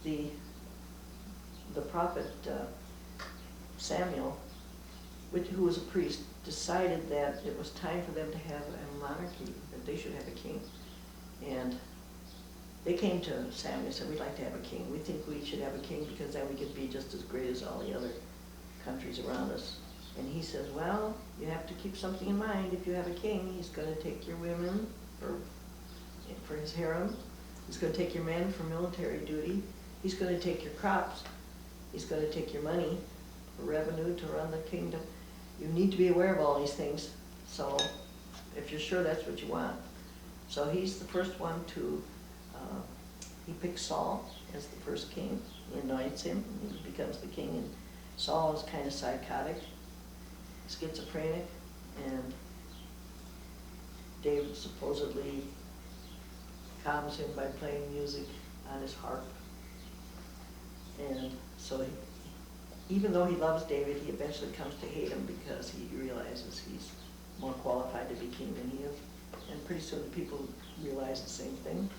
the prophet Samuel, who was a priest, decided that it was time for them to have a monarchy, that they should have a king. And they came to Samuel and said, we'd like to have a king. We think we should have a king because then we could be just as great as all the other countries around us. And he says, well, you have to keep something in mind. If you have a king, he's going to take your women for his harem. He's going to take your men for military duty. He's going to take your crops. He's going to take your money for revenue to run the kingdom. You need to be aware of all these things. So if you're sure that's what you want. So he's the first one to, he picks Saul as the first king. He anoints him, and he becomes the king. And Saul is kind of psychotic, schizophrenic, and David supposedly calms him by playing music on his harp. And so even though he loves David, he eventually comes to hate him because he realizes he's more qualified to be king than he is. And pretty soon the people realize the same thing.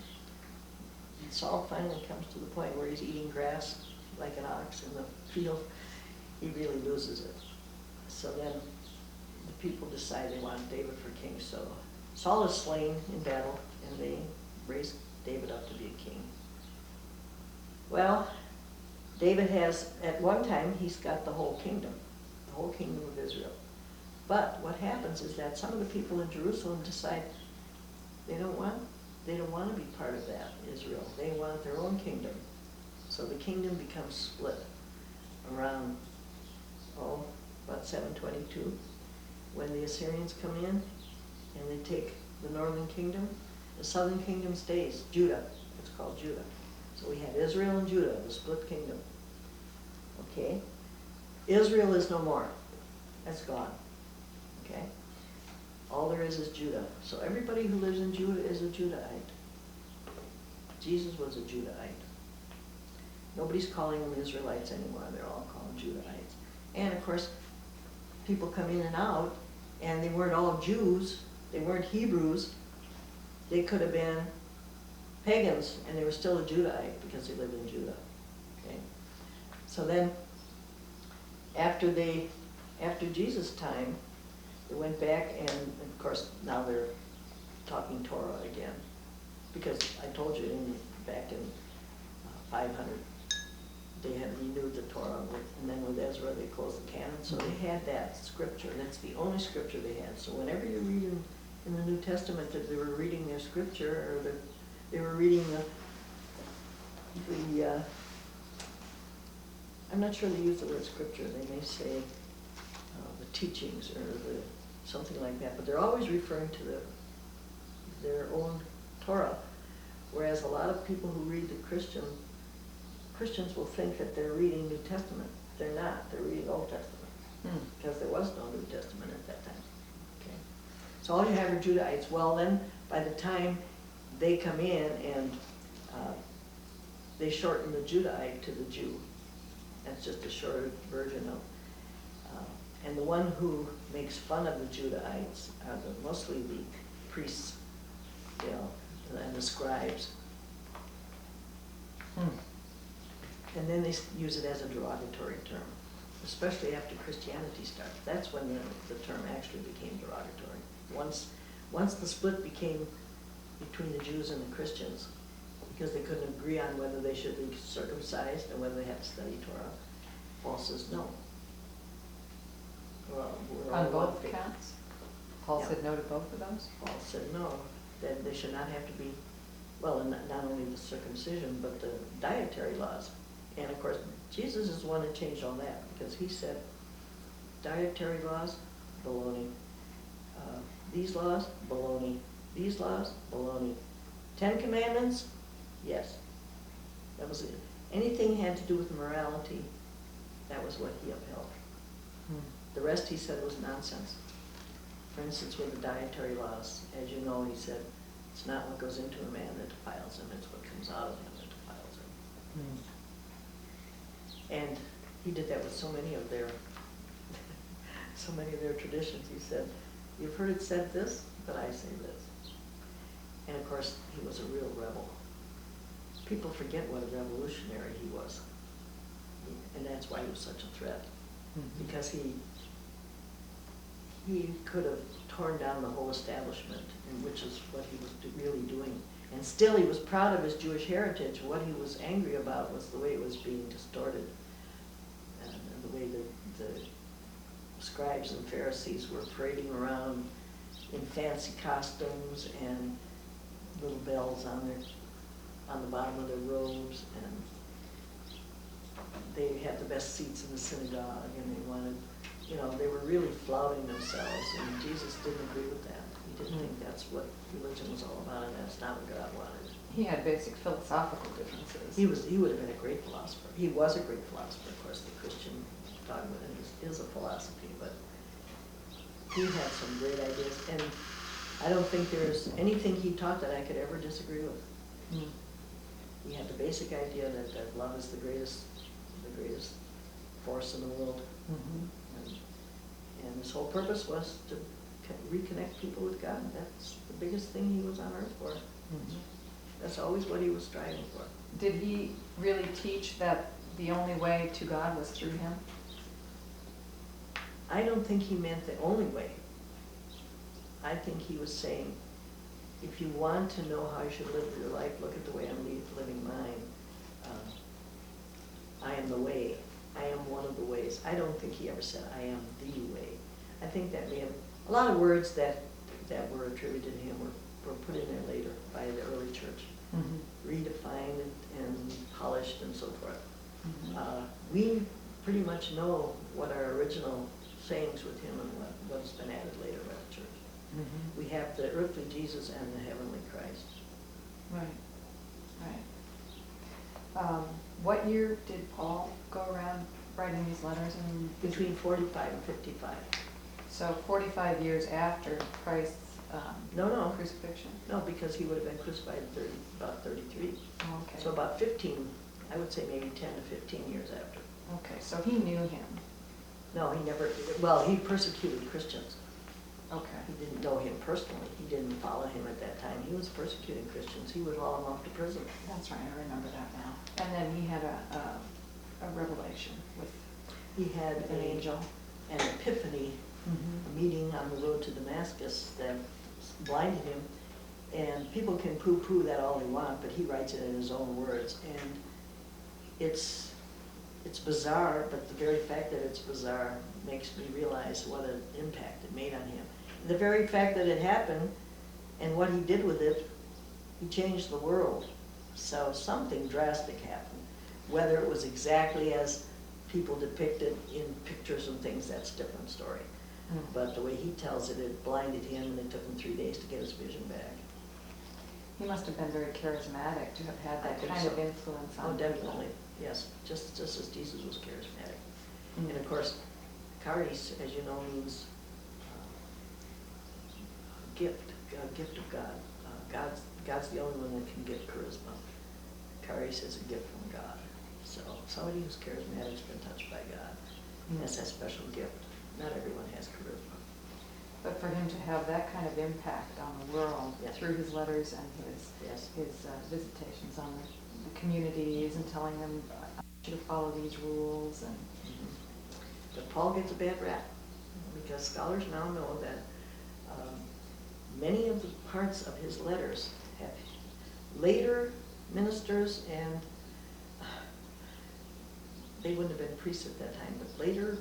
And Saul finally comes to the point where he's eating grass like an ox in the field. He really loses it. So then the people decide they want David for king. So Saul is slain in battle, and they raise David up to be a king. Well, David has, at one time, he's got the whole kingdom of Israel. But what happens is that some of the people in Jerusalem decide they don't want to be part of that Israel. They want their own kingdom. So the kingdom becomes split around, about 722, when the Assyrians come in and they take the northern kingdom. The southern kingdom stays, Judah. It's called Judah. So we have Israel and Judah, the split kingdom. Okay? Israel is no more. That's gone. Okay? All there is Judah. So everybody who lives in Judah is a Judahite. Jesus was a Judahite. Nobody's calling them Israelites anymore. They're all called Judahites. And of course, people come in and out, and they weren't all Jews. They weren't Hebrews. They could have been pagans, and they were still a Judahite because they lived in Judah. Okay? So then, after Jesus' time, they went back, and of course now they're talking Torah again, because I told you back in 500 they had renewed the Torah, and then with Ezra they closed the canon, so they had that scripture. That's the only scripture they had. So whenever you read in the New Testament that they were reading their scripture, or they were reading the I'm not sure they use the word scripture. They may say the teachings or something like that, but they're always referring to their own Torah. Whereas a lot of people who read the Christians will think that they're reading New Testament. They're not. They're reading Old Testament because there was no New Testament at that time. Okay, so all you have are Judahites. Well, then by the time they come in and they shorten the Judahite to the Jew. That's just a shorter version of. And the one who makes fun of the Judahites are mostly the priests, and the scribes. And then they use it as a derogatory term, especially after Christianity started. That's when the term actually became derogatory. Once the split became between the Jews and the Christians, because they couldn't agree on whether they should be circumcised and whether they had to study Torah, Paul says no. Well, on both counts? Paul said no to both of those? Paul said no, that they should not have to be, well, and not only the circumcision, but the dietary laws. And of course, Jesus is the one that changed all that, because he said, dietary laws, baloney. These laws, baloney. These laws, baloney. 10 Commandments, yes. That was it. Anything had to do with morality, that was what he upheld. The rest, he said, was nonsense. For instance, with the dietary laws, as you know, he said, it's not what goes into a man that defiles him, it's what comes out of him that defiles him. And he did that with so many of their traditions. He said, you've heard it said this, but I say this. And of course, he was a real rebel. people forget what a revolutionary he was. And that's why he was such a threat. Mhm. Because he could have torn down the whole establishment, and which is what he was really doing. And still he was proud of his Jewish heritage. What he was angry about was the way it was being distorted, and the way the scribes and Pharisees were parading around in fancy costumes and little bells on the bottom of their robes, and they had the best seats in the synagogue, and they wanted, they were really flouting themselves, and Jesus didn't agree with that. He didn't think that's what religion was all about, and that's not what God wanted. He had basic philosophical differences. He would have been a great philosopher. He was a great philosopher. Of course, the Christian dogma is a philosophy, but he had some great ideas, and I don't think there's anything he taught that I could ever disagree with. Mm. He had the basic idea that love is the greatest force in the world. Mhm. And his whole purpose was to reconnect people with God. That's the biggest thing he was on earth for. Mhm. That's always what he was striving for. Did he really teach that the only way to God was through him? I don't think he meant the only way. I think he was saying, if you want to know how you should live your life, look at the way I'm living mine. I am the way. I am one of the ways. I don't think he ever said, I am the way. I think that may have, a lot of words that were attributed to him were put in there later by the early church, redefined and polished and so forth. Mhm. We pretty much know what our original sayings with him and what's been added later by the church. Mhm. We have the earthly Jesus and the heavenly Christ. Right, right. What year did Paul go around writing these letters? Between 45 and 55. So 45 years after Christ's No. crucifixion? No, because he would have been crucified about 33. Oh, okay. So about 15, I would say maybe 10 to 15 years after. Okay, so he knew him. No, he never, well, he persecuted Christians. Okay. He didn't know him personally. He didn't follow him at that time. He was persecuting Christians. He would haul them off to prison. That's right, I remember that now. And then he had a revelation with He had an angel. an epiphany, a meeting on the road to Damascus that blinded him. And people can poo-poo that all they want, but he writes it in his own words. And it's bizarre, but the very fact that it's bizarre makes me realize what an impact it made on him. The very fact that it happened and what he did with it, he changed the world. So something drastic happened. Whether it was exactly as people depict it in pictures and things, that's a different story. But the way he tells it, it blinded him and it took him 3 days to get his vision back. He must have been very charismatic to have had I that think kind so. of influence on Oh, people. definitely, yes, just as Jesus was charismatic. Mhm. And of course, charis, as you know, means gift, a gift of God. God's the only one that can give charisma. Charis is a gift from God. So somebody who's charismatic has been touched by God. That's that special gift. Not everyone has charisma. But for him to have that kind of impact on the world Yeah. through his letters and Yes. his visitations on the communities and telling them, I want you to follow these rules and. But Paul gets a bad rap because scholars now know that many of the parts of his letters have later ministers, and they wouldn't have been priests at that time, but later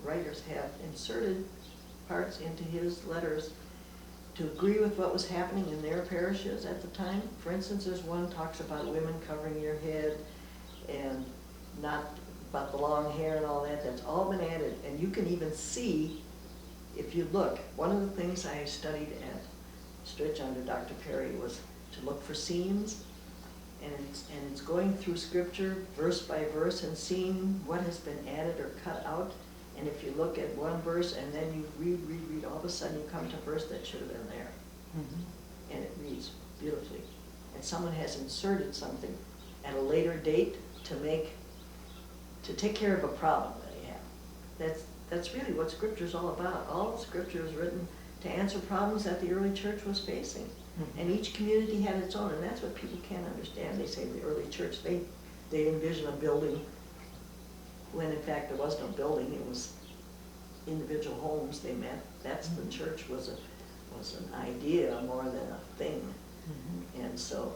writers have inserted parts into his letters to agree with what was happening in their parishes at the time. For instance, there's one talks about women covering your head and not about the long hair and all that. That's all been added, and you can even see, if you look, one of the things I studied at Stritch under Dr. Perry was to look for seams, and it's going through scripture verse by verse and seeing what has been added or cut out. And if you look at one verse and then you read, all of a sudden you come to a verse that should have been there. And it reads beautifully. And someone has inserted something at a later date to take care of a problem that you have. That's really what Scripture is all about. All Scripture is written to answer problems that the early church was facing. And each community had its own, and that's what people can't understand. They say the early church, they envision a building, when in fact there was no building, it was individual homes they met. That's the church was an idea more than a thing. And so,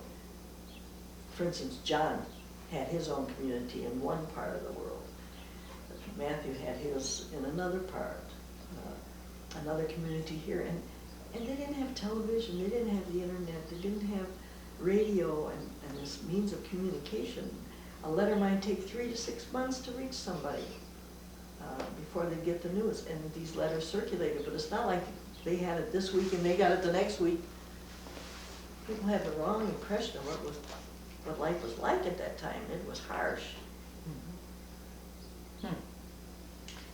for instance, John had his own community in one part of the world. Matthew had his in another part, another community here. And they didn't have television, they didn't have the internet, they didn't have radio and this means of communication. A letter might take 3 to 6 months to reach somebody before they get the news. And these letters circulated, but it's not like they had it this week and they got it the next week. People had the wrong impression of what life was like at that time. It was harsh.